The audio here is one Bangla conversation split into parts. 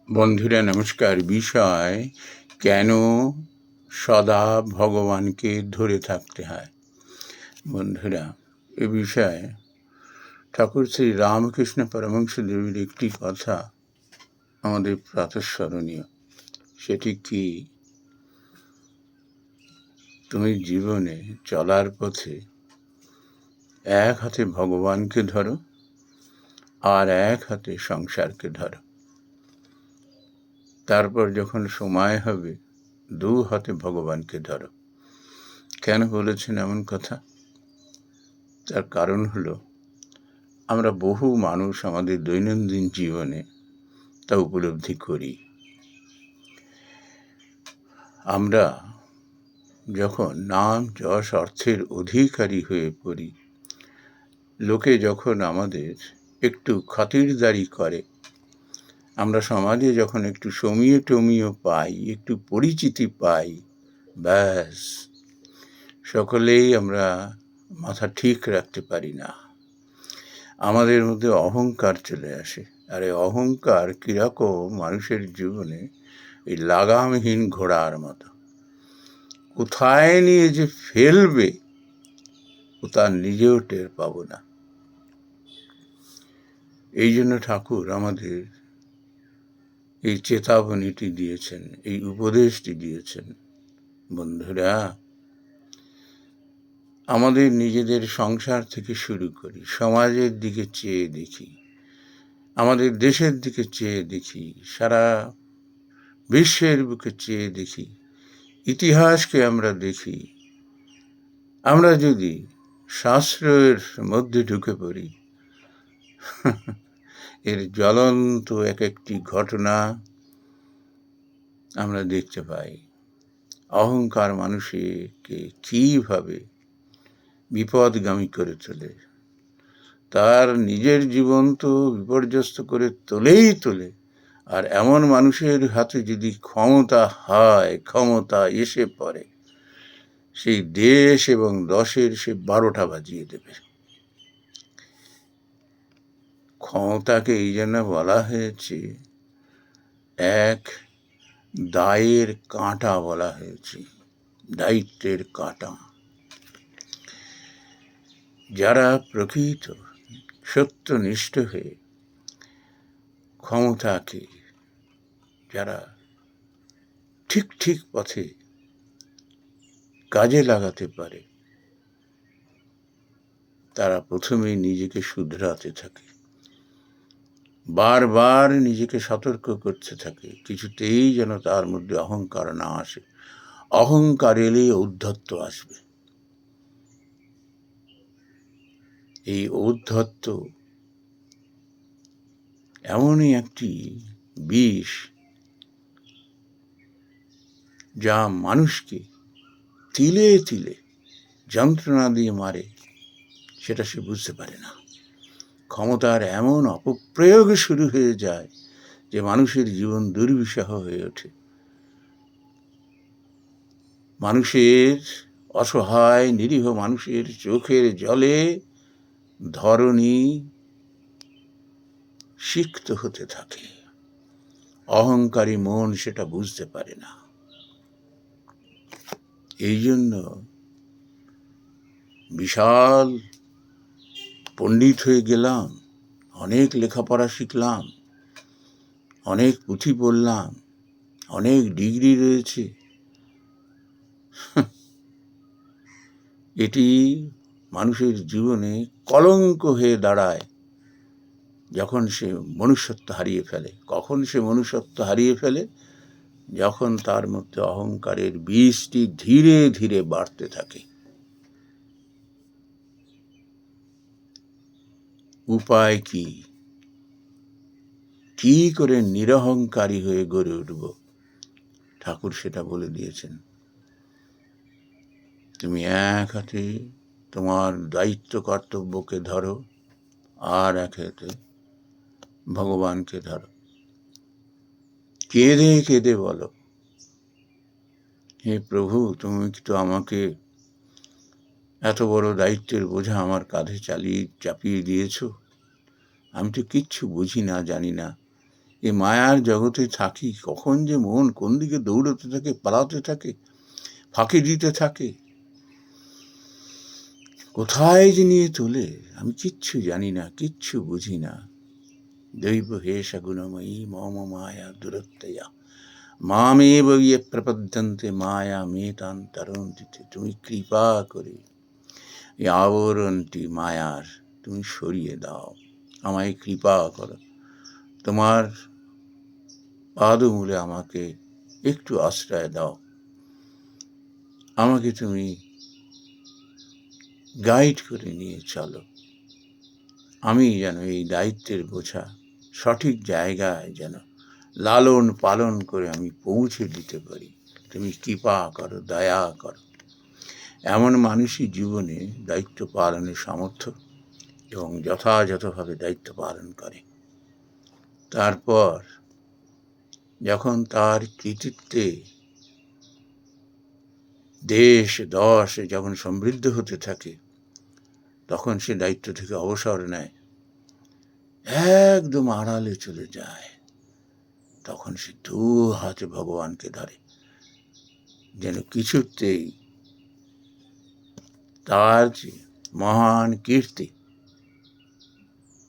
বন্ধুরা নমস্কার। বিষয়, কেন সদা ভগবানকে ধরে থাকতে হয়। বন্ধুরা, এ বিষয়ে ঠাকুর শ্রী রামকৃষ্ণ পরমহংসদেবের একটি কথা আমাদের প্রাতঃস্মরণীয়। সেটি কি, তুমি জীবনে চলার পথে এক হাতে ভগবানকে ধরো আর এক হাতে সংসারকে ধরো, তারপর যখন সময় হবে দু হাতে ভগবানকে ধরো। কেন বলেছেন এমন কথা? তার কারণ হলো, আমরা বহু মানুষ আমাদের দৈনন্দিন জীবনে তা উপলব্ধি করি। আমরা যখন নাম যশ অর্থের অধিকারী হয়ে পড়ি, লোকে যখন আমাদের একটু খাতিরদারি করে, আমরা সমাজে যখন একটু সমীয় টমীয় পাই, একটু পরিচিতি পাই, ব্যাস সকলেই আমরা মাথা ঠিক রাখতে পারি না। আমাদের মধ্যে অহংকার চলে আসে। আর এই অহংকার কীরকম মানুষের জীবনে এই লাগামহীন ঘোড়ার মতো, কোথায় নিয়ে যে ফেলবে ও তার নিজেও টের পাব না। এই জন্য ঠাকুর আমাদের এই চেতাবনীটি দিয়েছেন, এই উপদেশটি দিয়েছেন। বন্ধুরা, আমাদের নিজেদের সংসার থেকে শুরু করি, সমাজের দিকে চেয়ে দেখি, আমাদের দেশের দিকে চেয়ে দেখি, সারা বিশ্বের বুকে চেয়ে দেখি, ইতিহাসকে আমরা দেখি। আমরা যদি শাস্ত্রের মধ্যে ঢুকে পড়ি, এর জ্বলন্ত এক একটি ঘটনা আমরা দেখতে পাই। অহংকার মানুষকে কীভাবে বিপদগামী করে তোলে, তার নিজের জীবন তো বিপর্যস্ত করে তোলে। আর এমন মানুষের হাতে যদি ক্ষমতা হয়, ক্ষমতা এসে পড়ে, সেই দেশ এবং দশের সে 12টা বাজিয়ে দেবে। ক্ষমতাকে এই জন্য বলা হয়েছে, এক দায়ের কাঁটা বলা হয়েছে, দায়িত্বের কাঁটা। যারা প্রকৃত সত্যনিষ্ঠ হয়ে ক্ষমতাকে যারা ঠিক পথে কাজে লাগাতে পারে, তারা প্রথমেই নিজেকে শুধরাতে থাকে, বারবার নিজেকে সতর্ক করতে থাকে, কিছুতেই যেন তার মধ্যে অহংকার না আসে। অহংকার এলেই ঔদ্ধত্য আসবে। এই ঔদ্ধত্য এমনই একটি বিষ, যা মানুষকে তিলে তিলে যন্ত্রণা দিয়ে মারে, সেটা সে বুঝতে পারে না। ক্ষমতার এমন অপপ্রয়োগ শুরু হয়ে যায় যে মানুষের জীবন দুর্বিষহ হয়ে ওঠে। মানুষের, অসহায় নিরীহ মানুষের চোখের জলে ধরণী সিক্ত হতে থাকে। অহংকারী মন সেটা বুঝতে পারে না। এই জন্য বিশাল পণ্ডিত হয়ে গেলাম, অনেক লেখাপড়া শিখলাম, অনেক পুঁথি পড়লাম, অনেক ডিগ্রি রয়েছে, এটি মানুষের জীবনে কলঙ্ক হয়ে দাঁড়ায় যখন সে মনুষ্যত্ব হারিয়ে ফেলে। কখন সে মনুষ্যত্ব হারিয়ে ফেলে? যখন তার মধ্যে অহংকারের বীজটি ধীরে ধীরে বাড়তে থাকে। উপায় কি? কি করে নিরহংকারী হয়ে গড়ে উঠব? ঠাকুর সেটা বলে দিয়েছেন। তুমি এক হাতে তোমার দায়িত্ব কর্তব্যকে ধরো, আর এক হাতে ভগবানকে ধরো। কেঁদে কেঁদে বলো, হে প্রভু, তুমি তো আমাকে এত বড় দায়িত্বের বোঝা আমার কাঁধে চাপিয়ে দিয়েছ। আমি তো কিচ্ছু বুঝি না, জানি না, এই মায়ার জগতে থাকি, কখন যে মন কোন দিকে দৌড়তে থাকে, পালাতে থাকে, ফাঁকি দিতে থাকে, কোথায় যে নিয়ে তোলে আমি কিচ্ছু জানি না, কিচ্ছু বুঝি না। দৈব হে সগুণময়ী মম মায়া দুরত্যয়া মামেব ইয়ে প্রপদ্যন্তে মায়া মেতান তরন্তিতে। তুমি কৃপা করে এই আবরণটি মায়ার তুমি সরিয়ে দাও, আমায় কৃপা করো, তোমার পাদমূলে আমাকে একটু আশ্রয় দাও, আমাকে তুমি গাইড করে নিয়ে চলো, আমি যেন এই দায়িত্বের বোঝা সঠিক জায়গায় যেন লালন পালন করে আমি পৌঁছে দিতে পারি। তুমি কৃপা করো, দয়া করো। এমন মানুষই জীবনে দায়িত্ব পালনের সামর্থ্য এবং যথাযথভাবে দায়িত্ব পালন করে। তারপর যখন তার কৃতিত্বে দেশ দশ যখন সমৃদ্ধ হতে থাকে, তখন সে দায়িত্ব থেকে অবসর নেয়, একদম আড়ালে চলে যায়। তখন সে দু হাতে ভগবানকে ধরে, যেন কিছুতেই তার যে মহান কীর্তি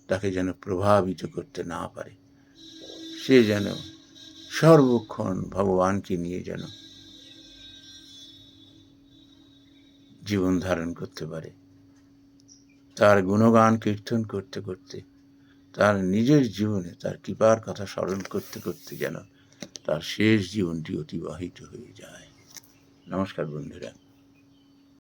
তাকে যেন প্রভাবিত করতে না পারে। সে যেন সর্বক্ষণ ভগবানকে নিয়ে যেন জীবন ধারণ করতে পারে। তার গুণগান কীর্তন করতে করতে, তার নিজের জীবনে তার কৃপার কথা স্মরণ করতে করতে যেন তার শেষ জীবনটি অতিবাহিত হয়ে যায়। নমস্কার বন্ধুরা।